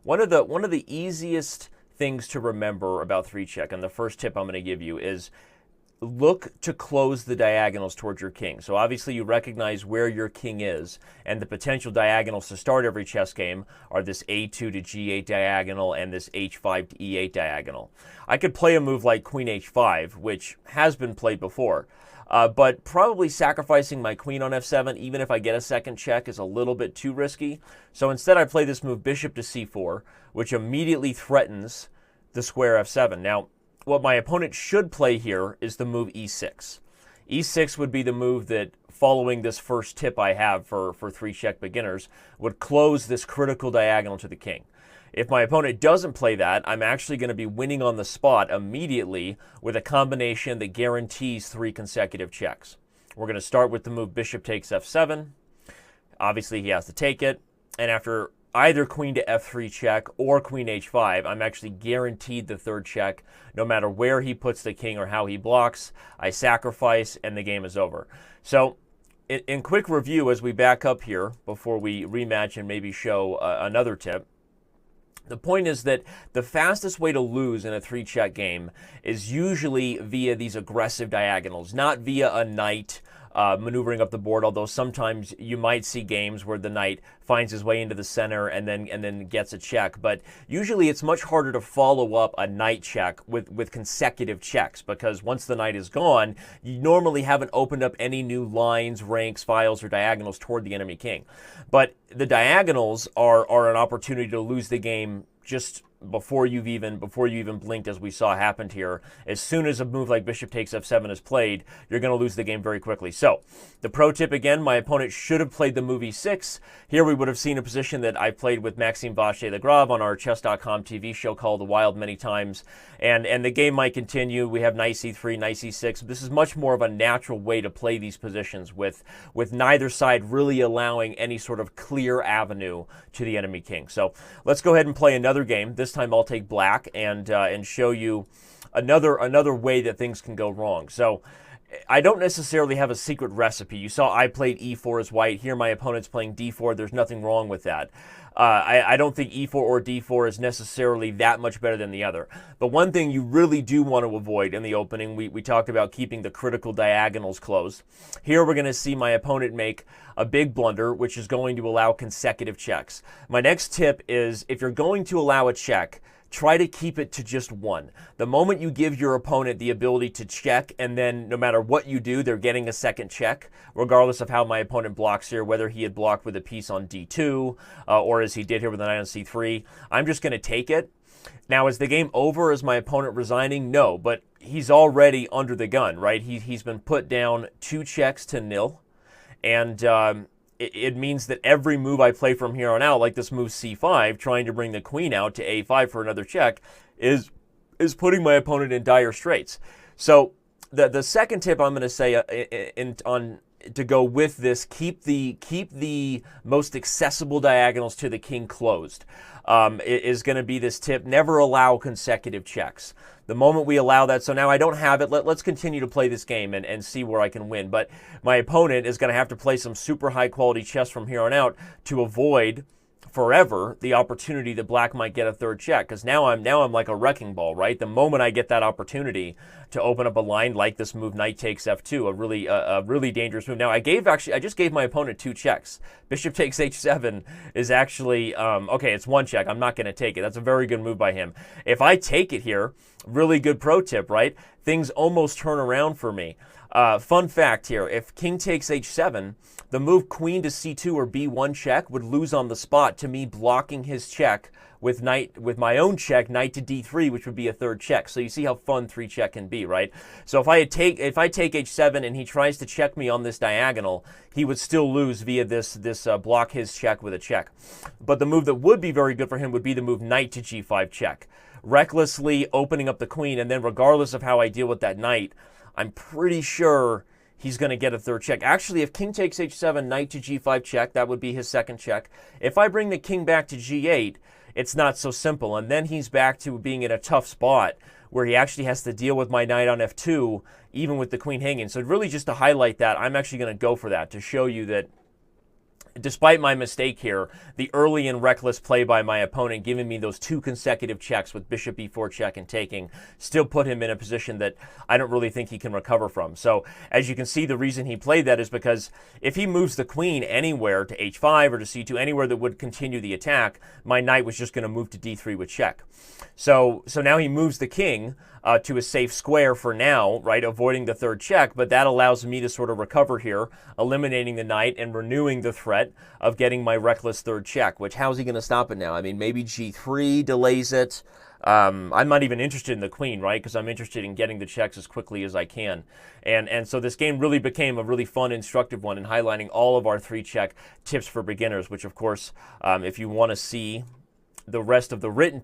One of the easiest things to remember about three check, and the first tip I'm going to give you is look to close the diagonals towards your king. So obviously you recognize where your king is, and the potential diagonals to start every chess game are this a2 to g8 diagonal and this h5 to e8 diagonal. I could play a move like queen h5, which has been played before, but probably sacrificing my queen on f7, even if I get a second check, is a little bit too risky. So instead I play this move bishop to c4, which immediately threatens the square f7. Now, what my opponent should play here is the move e6. E6 would be the move that, following this first tip I have for three check beginners, would close this critical diagonal to the king. If my opponent doesn't play that, I'm actually going to be winning on the spot immediately with a combination that guarantees three consecutive checks. We're going to start with the move bishop takes f7. Obviously, he has to take it. And after either queen to f3 check or queen h5, I'm actually guaranteed the third check no matter where he puts the king or how he blocks. I sacrifice and the game is over. So in quick review, as we back up here before we rematch and maybe show another tip, the point is that the fastest way to lose in a three check game is usually via these aggressive diagonals, not via a knight maneuvering up the board, although sometimes you might see games where the knight finds his way into the center and then gets a check. But usually it's much harder to follow up a knight check with consecutive checks, because once the knight is gone, you normally haven't opened up any new lines, ranks, files, or diagonals toward the enemy king. But the diagonals are an opportunity to lose the game just before you even blinked, as we saw happened here. As soon as a move like bishop takes f7 is played, you're going to lose the game very quickly. So the pro tip again, my opponent should have played the move e6. Here we would have seen a position that I played with Maxime Vachier-Lagrave on our Chess.com TV show called The Wild many times, and the game might continue. We have knight c3, knight c6. This is much more of a natural way to play these positions with neither side really allowing any sort of clear avenue to the enemy king. So let's go ahead and play another game. This time I'll take black and show you another way that things can go wrong. So I don't necessarily have a secret recipe. You saw I played e4 as white. Here my opponent's playing d4. There's nothing wrong with that. I don't think e4 or d4 is necessarily that much better than the other. But one thing you really do want to avoid in the opening, we talked about keeping the critical diagonals closed. Here we're going to see my opponent make a big blunder, which is going to allow consecutive checks. My next tip is, if you're going to allow a check, try to keep it to just one. The moment you give your opponent the ability to check, and then no matter what you do, they're getting a second check, regardless of how my opponent blocks here, whether he had blocked with a piece on d2 or as he did here with a knight on c3, I'm just going to take it. Now, is the game over? Is my opponent resigning? No, but he's already under the gun, right? He's been put down 2 checks to nil, and it means that every move I play from here on out, like this move c5, trying to bring the queen out to a5 for another check, is putting my opponent in dire straits. So the second tip I'm going to say to go with this, keep the most accessible diagonals to the king closed, is going to be this tip: never allow consecutive checks. The moment we allow that, so now I don't have it, let's continue to play this game and see where I can win. But my opponent is going to have to play some super high quality chess from here on out to avoid forever the opportunity that black might get a third check, because now I'm like a wrecking ball, right? The moment I get that opportunity to open up a line like this move knight takes f2, a really dangerous move. Now I just gave my opponent 2 checks. Bishop takes h7 is actually okay, it's 1 check. I'm not going to take it. That's a very good move by him. If I take it here, really good pro tip, right? Things almost turn around for me. Fun fact here: if king takes h7, the move queen to c2 or b1 check would lose on the spot to me blocking his check with my own check, knight to d3, which would be a third check. So you see how fun 3 check can be, right? So if I take h7 and he tries to check me on this diagonal, he would still lose via this block his check with a check. But the move that would be very good for him would be the move knight to g5 check, recklessly opening up the queen, and then regardless of how I deal with that knight, I'm pretty sure he's going to get a third check. Actually, if king takes h7, knight to g5 check, that would be his second check. If I bring the king back to g8, it's not so simple, and then he's back to being in a tough spot where he actually has to deal with my knight on f2, even with the queen hanging. So really just to highlight that, I'm actually going to go for that, to show you that despite my mistake here, the early and reckless play by my opponent, giving me those 2 consecutive checks with bishop e4 check and taking, still put him in a position that I don't really think he can recover from. So as you can see, the reason he played that is because if he moves the queen anywhere to h5 or to c2, anywhere that would continue the attack, my knight was just going to move to d3 with check. So now he moves the king to a safe square for now, right, avoiding the 3rd check, but that allows me to sort of recover here, eliminating the knight and renewing the threat of getting my reckless 3rd check, which how's he going to stop it now? I mean, maybe g3 delays it. I'm not even interested in the queen, right, because I'm interested in getting the checks as quickly as I can. And so this game really became a really fun, instructive one in highlighting all of our 3-check tips for beginners, which, of course, if you want to see the rest of the written